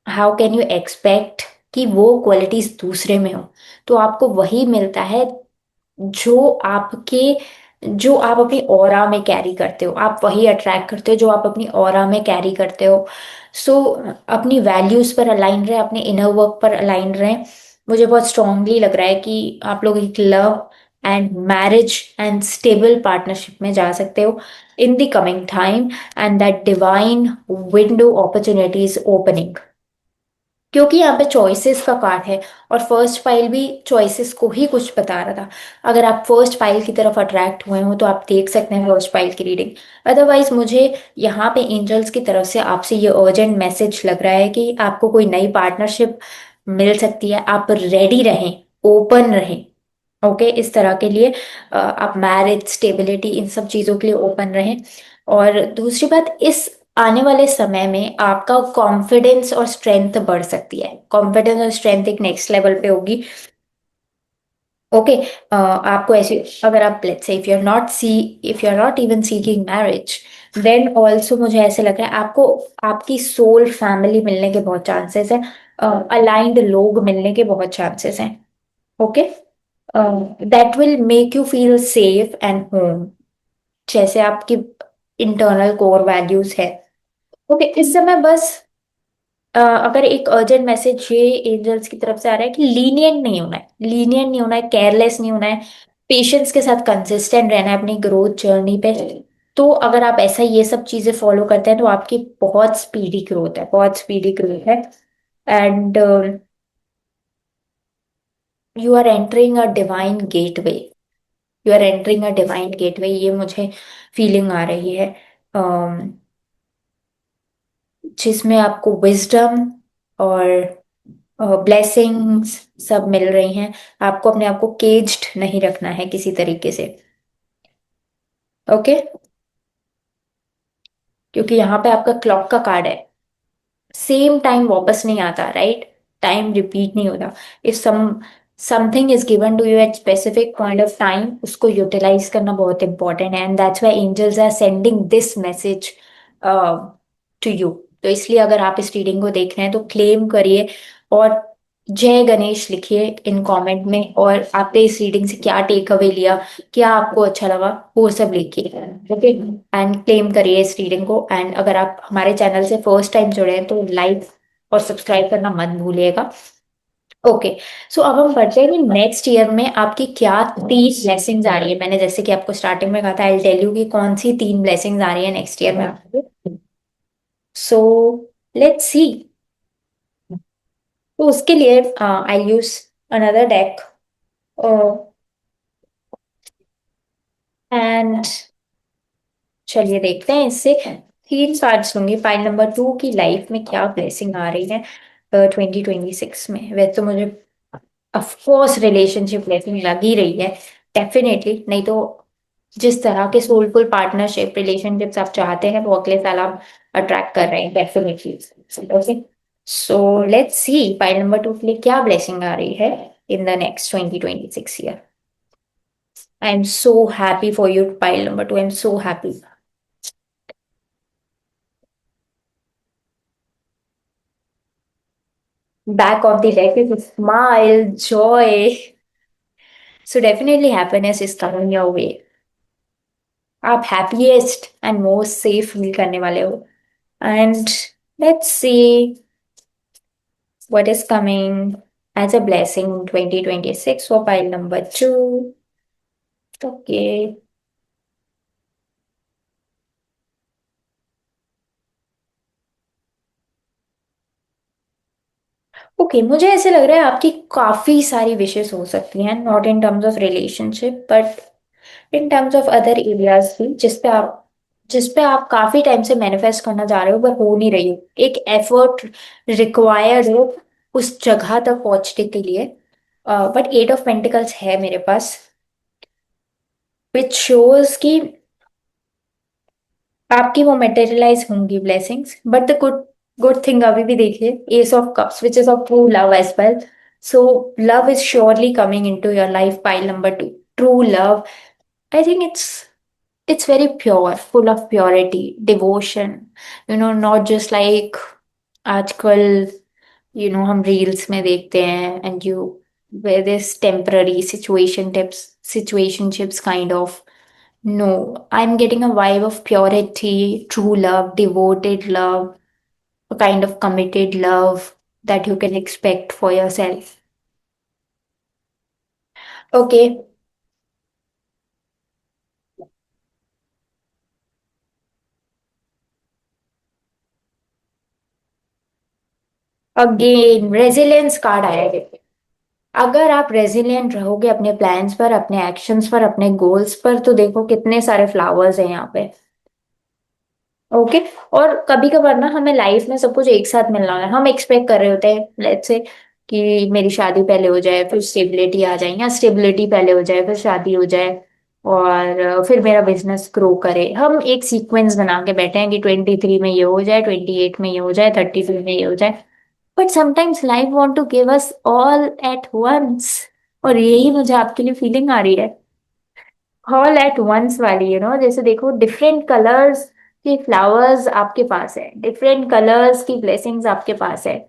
how can you expect कि वो क्वालिटीज दूसरे में हो। तो आपको वही मिलता है जो आपके जो आप अपनी ऑरा में कैरी करते हो, आप वही अट्रैक्ट करते हो जो आप अपनी ऑरा में कैरी करते हो। सो अपनी वैल्यूज पर अलाइन रहे, अपने इनर वर्क पर अलाइन रहे। मुझे बहुत स्ट्रांगली लग रहा है कि आप लोग एक love and marriage and stable partnership में जा सकते हो in the coming time, and that divine window opportunity is opening. क्योंकि यहाँ पे चॉइसेस का कार्ड है, और फर्स्ट फाइल भी चॉइसेस को ही कुछ बता रहा था। अगर आप फर्स्ट फाइल की तरफ अट्रैक्ट हुए हो तो आप देख सकते हैं फर्स्ट फाइल की रीडिंग। अदरवाइज मुझे यहाँ पे एंजल्स की तरफ से आपसे ये अर्जेंट मैसेज लग रहा है कि आपको कोई नई पार्टनरशिप मिल सकती है। आप रेडी रहें, ओपन रहें। ओके, इस तरह के लिए आप मैरिज स्टेबिलिटी इन सब चीज़ों के लिए ओपन रहें। और दूसरी बात, इस आने वाले समय में आपका कॉन्फिडेंस और स्ट्रेंथ बढ़ सकती है। कॉन्फिडेंस और स्ट्रेंथ एक नेक्स्ट लेवल पे होगी। ओके। आपको ऐसे, अगर आप let's say if you are not even seeking marriage, then also मुझे ऐसे लग रहा है आपको आपकी सोल फैमिली मिलने के बहुत चांसेस है, अलाइंड लोग मिलने के बहुत चांसेस हैं। Okay. That will make you feel safe and home, जैसे आपकी इंटरनल कोर वैल्यूज है। ओके, इस समय बस अगर एक अर्जेंट मैसेज ये एंजल्स की तरफ से आ रहा है कि लीनियंट नहीं होना है, लीनियंट नहीं होना है, केयरलेस नहीं होना है, पेशेंस के साथ कंसिस्टेंट रहना है अपनी ग्रोथ जर्नी पे। तो अगर आप ऐसा ये सब चीजें फॉलो करते हैं तो आपकी बहुत स्पीडी ग्रोथ है, बहुत स्पीडी ग्रोथ है। And you are entering a divine gateway, you are entering a divine gateway, ये मुझे फीलिंग आ रही है। जिसमें आपको विजडम और ब्लेसिंग्स सब मिल रही हैं। आपको अपने आप को केज्ड नहीं रखना है किसी तरीके से। ओके। क्योंकि यहाँ पे आपका क्लॉक का कार्ड है, सेम टाइम वापस नहीं आता, राइट? टाइम रिपीट नहीं होता। If something is given to you at specific point of time, उसको यूटिलाइज करना बहुत इंपॉर्टेंट है, and that's why angels are sending this message to you. तो इसलिए अगर आप इस रीडिंग को देख रहे हैं तो क्लेम करिए, और जय गणेश लिखिए इन कमेंट में, और आपने इस रीडिंग से क्या टेक अवे लिया, क्या आपको अच्छा लगा, वो सब लिखिए। ओके, एंड क्लेम करिए इस रीडिंग को। एंड अगर आप हमारे चैनल से फर्स्ट टाइम जुड़े हैं तो लाइक और सब्सक्राइब करना मत भूलिएगा। ओके। सो अब हम बढ़ते हैं कि नेक्स्ट ईयर में आपकी क्या 3 ब्लेसिंग्स आ रही है। मैंने जैसे कि आपको स्टार्टिंग में कहा था, आई टेल यू कि कौन सी 3 ब्लेसिंग्स आ रही है नेक्स्ट ईयर में आपको। So let's see. तो उसके लिए आई यूज अनदर डेक, एंड चलिए देखते हैं इससे। 3 कार्ड्स लूंगी, फाइल नंबर 2 की लाइफ में क्या ब्लेसिंग आ रही है 2026 में। वैसे तो मुझे ऑफकोर्स रिलेशनशिप ब्लेसिंग लग ही रही है, डेफिनेटली। नहीं तो जिस तरह के सोलफुल पार्टनरशिप रिलेशनशिप्स आप चाहते हैं वो अगले साल आप अट्रैक्ट कर रहे हैं, definitely. Okay. So let's see file number 2 के लिए क्या ब्लेसिंग आ रही है इन the next 2026 year. I am so happy for you file number 2, I am so happy. Back of the deck is a smile, joy. So definitely happiness is coming your way. आप happiest and most safe feel करने वाले हो. And let's see what is coming as a blessing in 2026 for pile number 2. Okay. Okay मुझे ऐसे लग रहा है आपकी काफी सारी विशेष हो सकती हैं, not in terms of relationship but in terms of other areas भी, जिस पे आप काफी टाइम से मैनिफेस्ट करना चाह रहे हो पर हो नहीं रही हो, एक एफर्ट रिक्वायर्ड हो उस जगह तक पहुंचने के लिए। बट एट ऑफ पेंटिकल्स है मेरे पास, विच शोज कि आपकी वो मटेरियलाइज होंगी blessings. But the good good thing अभी भी देखिए, ace of cups which is of true love as well. So love is surely coming in to your life, pile number 2, true love. I think it's very pure, full of purity, devotion, not just like आजकल हम reels में देखते हैं and you where this temporary situationships kind of. No, I'm getting a vibe of purity, true love, devoted love, a kind of committed love that you can expect for yourself. Okay, again resilience card आया है। अगर आप resilient रहोगे अपने plans पर, अपने actions पर, अपने गोल्स पर, तो देखो कितने सारे फ्लावर्स हैं यहाँ पे। ओके। और कभी कभार ना हमें लाइफ में सब कुछ एक साथ मिलना है, हम एक्सपेक्ट कर रहे होते हैं लेट्स से कि मेरी शादी पहले हो जाए फिर स्टेबिलिटी आ जाए, या स्टेबिलिटी पहले हो जाए फिर शादी हो जाए, और फिर मेरा बिजनेस ग्रो करे। हम एक सीक्वेंस बना के बैठे हैं कि 23 में ये हो जाए, 28 में ये हो जाए, 32 में ये हो जाए। But sometimes life want to give us all at once, और यही मुझे आपके लिए फीलिंग आ रही है, ऑल एट वंस वाली। जैसे देखो डिफरेंट कलर्स के फ्लावर्स आपके पास है, डिफरेंट कलर्स की ब्लेसिंग्स आपके पास है।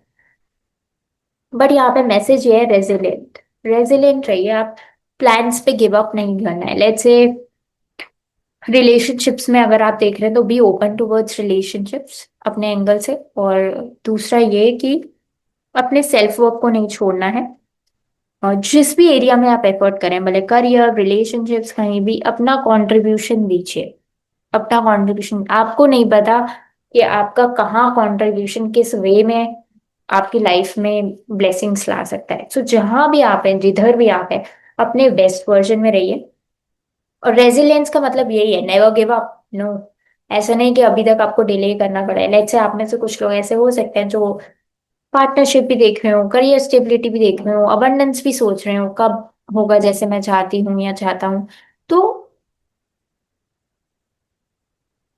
बट यहाँ पे मैसेज ये है, रेजिलिएंट, रेजिलिएंट रहिए आप। प्लान्स पे गिव अप नहीं करना है। लेट्स से रिलेशनशिप्स में अगर आप देख रहे हैं तो बी ओपन टूवर्ड्स रिलेशनशिप्स अपने एंगल से। और दूसरा ये कि अपने सेल्फ वर्क को नहीं छोड़ना है, और जिस भी एरिया में आप एफर्ट करें, भले करियर, रिलेशनशिप्स, कहीं भी अपना कंट्रीब्यूशन दीजिए। अपना कंट्रीब्यूशन, आपको नहीं पता कि आपका कहाँ कंट्रीब्यूशन किस वे में आपकी लाइफ में ब्लेसिंग्स ला सकता है। सो जहां भी आप हैं, जिधर भी आप हैं, अपने बेस्ट वर्जन में रहिए। और रेजिलियंस का मतलब यही है, नेवर गिव अप। नो, ऐसा नहीं कि अभी तक आपको डिले करना पड़ा है। लेट्स से आप में से कुछ लोग ऐसे हो सकते हैं जो पार्टनरशिप भी देख रहे हो, करियर स्टेबिलिटी भी देख रहे हो, अबंडेंस भी सोच रहे हो कब होगा जैसे मैं चाहती हूँ या चाहता हूँ। तो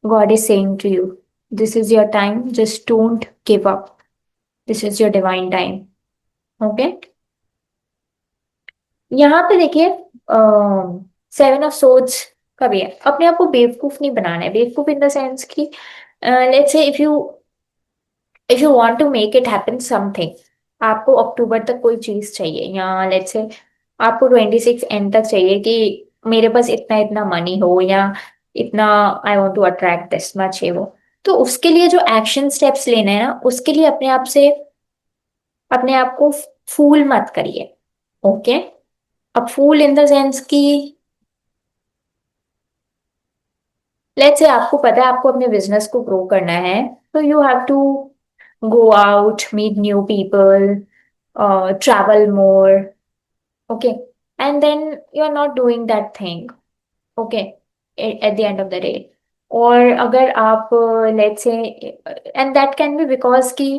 God is saying to you, this is your time, just don't give up, this is your divine time. Okay. यहाँ पे देखिए, सेवन ऑफ सोर्ड्स का भी है। अपने आप को बेवकूफ नहीं बनाना है, बेवकूफ इन द सेंस कि let's say if you want to make it happen something, आपको अक्टूबर तक कोई चीज चाहिए, या लेट्स से आपको 26 एंड तक चाहिए कि मेरे पास इतना इतना मनी हो, या इतना I want to attract this much है वो। तो उसके लिए जो एक्शन स्टेप्स लेने हैं ना, उसके लिए अपने आप को फूल मत करिए। ओके। अब फूल इन द सेंस कि लेट्स से आपको पता है आपको अपने बिजनेस को ग्रो करना है, तो you have to go out, meet new people, travel more. Okay. And then you're not doing that thing. Okay. At the end of the day. और अगर आप let's say, and that can be because कि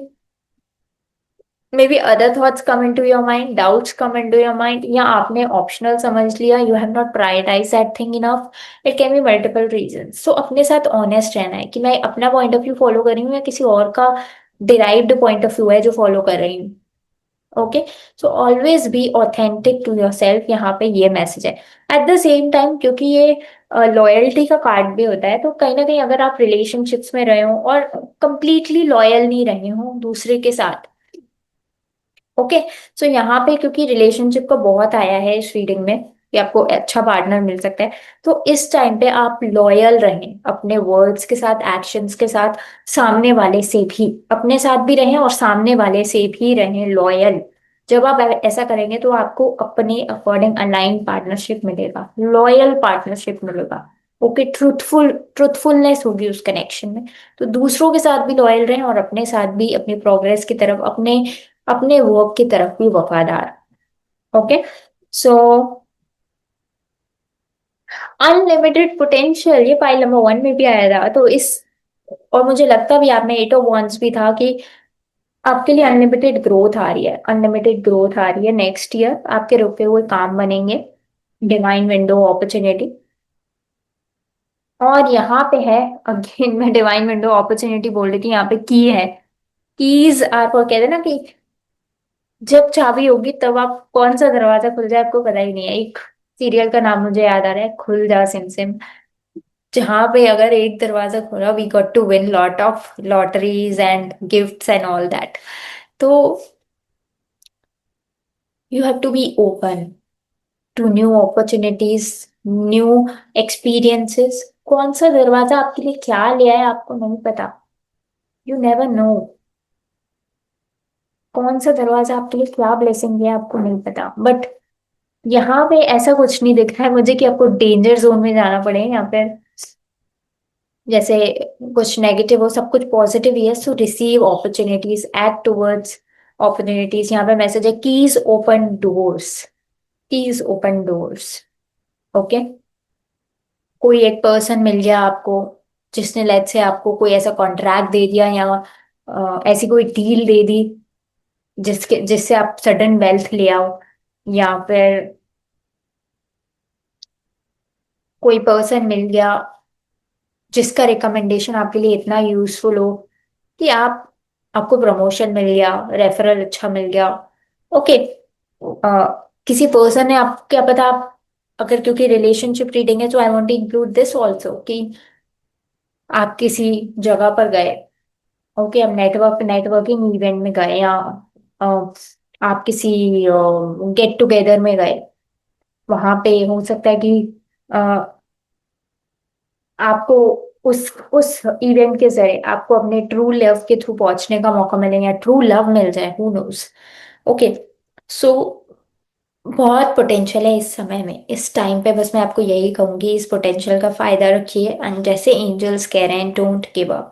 maybe other thoughts come into your mind, doubts come into your mind, या आपने optional समझ लिया, you have not prioritized that thing enough. It can be multiple reasons. So अपने साथ honest रहना है कि मैं अपना point of view follow कर रही हूँ या किसी और का डिराइव्ड पॉइंट ऑफ व्यू है जो फॉलो कर रही हूँ। Okay. So always be authentic to your self, यहाँ पे ये मैसेज है। एट द सेम टाइम, क्योंकि ये लॉयल्टी का कार्ड भी होता है, तो कहीं ना कहीं अगर आप रिलेशनशिप्स में रहे हो और कंप्लीटली लॉयल नहीं रहे हो दूसरे के साथ, ओके, सो यहाँ पे क्योंकि रिलेशनशिप का बहुत आया है इस रीडिंग में कि आपको अच्छा पार्टनर मिल सकता है, तो इस टाइम पे आप लॉयल रहें अपने वर्ड्स के साथ, एक्शंस के साथ, सामने वाले से भी, अपने साथ भी रहें और सामने वाले से भी रहें लॉयल। जब आप ऐसा करेंगे तो आपको अपने अकॉर्डिंग अलाइन पार्टनरशिप मिलेगा, लॉयल पार्टनरशिप मिलेगा। ओके, ट्रूथफुलनेस होगी उस कनेक्शन में। तो दूसरों के साथ भी लॉयल रहें और अपने साथ भी, अपनी प्रोग्रेस की तरफ, अपने अपने वर्क की तरफ भी वफादार। ओके। सो अनलिमिटेड पोटेंशियल, ये फाइल नंबर 1 में भी आया था, तो इस, और मुझे लगता भी आप में 8 ऑफ wands भी था कि आपके लिए अनलिमिटेड ग्रोथ आ रही है, अनलिमिटेड ग्रोथ आ रही है नेक्स्ट ईयर, आपके रुके हुए काम बनेंगे, डिवाइन विंडो अपॉर्चुनिटी। और यहाँ पे है, अगेन मैं डिवाइन विंडो अपॉर्चुनिटी बोल रही थी, यहाँ पे की है। कीज आपको कहते हैं ना कि जब चाबी होगी तब आप कौन सा दरवाजा खुल जाए आपको पता ही नहीं है। एक सीरियल का नाम मुझे याद आ रहा है, खुल जा सिम सिम, जहां पे अगर एक दरवाजा खुला, we got to win lot of lotteries and gifts and all that. तो you have to be open to new opportunities, new experiences. कौन सा दरवाजा आपके लिए क्या ले आए आपको नहीं पता, यू नेवर नो। कौन सा दरवाजा आपके लिए क्या ब्लेसिंग है आपको नहीं पता, बट यहाँ पे ऐसा कुछ नहीं दिख रहा है मुझे कि आपको डेंजर जोन में जाना पड़े यहाँ पे, जैसे कुछ नेगेटिव हो, सब कुछ पॉजिटिव ही है। So receive opportunities, act towards opportunities. यहाँ पे मैसेज है keys open doors, keys open doors. Okay. कोई एक पर्सन मिल गया आपको जिसने लेट से आपको कोई ऐसा कॉन्ट्रैक्ट दे दिया, या ऐसी कोई डील दे दी जिससे आप सडन वेल्थ ले आओ, या फिर कोई पर्सन मिल गया जिसका रिकमेंडेशन आपके लिए इतना यूजफुल हो कि आपको प्रमोशन मिल गया, रेफरल अच्छा मिल गया। ओके। किसी पर्सन ने आप, क्या पता आप, अगर क्योंकि रिलेशनशिप रीडिंग है तो I want to include this also कि आप किसी जगह पर गए, ओके, अब नेटवर्किंग इवेंट में गए, या अ, आप किसी गेट टुगेदर में गए, वहां पे हो सकता है कि आपको उस इवेंट के जरिए आपको अपने ट्रू लव के थ्रू पहुंचने का मौका मिले, या ट्रू लव मिल जाए, हु नोस। ओके। सो बहुत पोटेंशियल है इस समय में, इस टाइम पे, बस मैं आपको यही कहूंगी, इस पोटेंशियल का फायदा रखिए, एंड जैसे एंजल्स कह रहे हैं, डोंट गिव अप।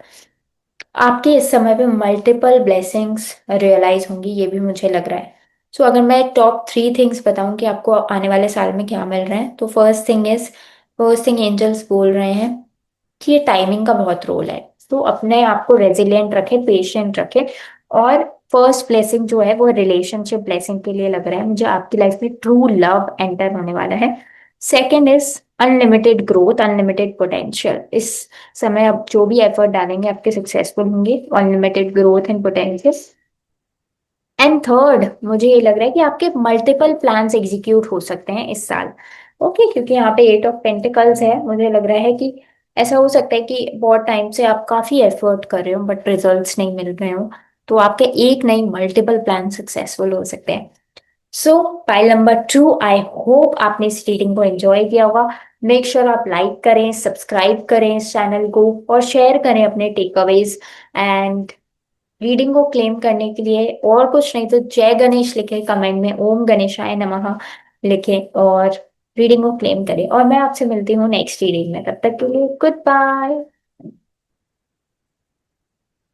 आपके इस समय पे मल्टीपल ब्लेसिंग्स रियलाइज होंगी, ये भी मुझे लग रहा है। सो अगर मैं टॉप 3 थिंग्स बताऊं कि आपको आने वाले साल में क्या मिल रहा है, तो फर्स्ट थिंग एंजल्स बोल रहे हैं कि ये टाइमिंग का बहुत रोल है। तो अपने आप को रेजिलिएंट रखे, पेशेंट रखे। और फर्स्ट ब्लेसिंग जो है वो रिलेशनशिप ब्लेसिंग के लिए लग रहा है मुझे, आपकी लाइफ में ट्रू लव एंटर होने वाला है। Second is unlimited growth, unlimited potential. इस समय आप जो भी एफर्ट डालेंगे आपके सक्सेसफुल होंगे, unlimited growth and potential. And third, मुझे ये लग रहा है कि आपके मल्टीपल प्लान्स एग्जीक्यूट हो सकते हैं इस साल। ओके, क्योंकि यहाँ पे 8 ऑफ पेंटिकल्स है, मुझे लग रहा है कि ऐसा हो सकता है कि बहुत टाइम से आप काफी एफर्ट कर रहे हो बट रिजल्ट्स नहीं मिल रहे हो, तो आपके एक नहीं मल्टीपल प्लान सक्सेसफुल हो सकते हैं। सो फाइल नंबर 2, आई होप आपने इस रीडिंग को एंजॉय किया होगा। मेक श्योर आप लाइक करें, सब्सक्राइब करें इस चैनल को, और शेयर करें अपने टेकअवेज। एंड रीडिंग को क्लेम करने के लिए और कुछ नहीं तो जय गणेश लिखे कमेंट में, ओम गणेशाय नमः लिखें, और रीडिंग को क्लेम करें। और मैं आपसे मिलती हूँ नेक्स्ट रीडिंग में, तब तक के लिए गुड बाय।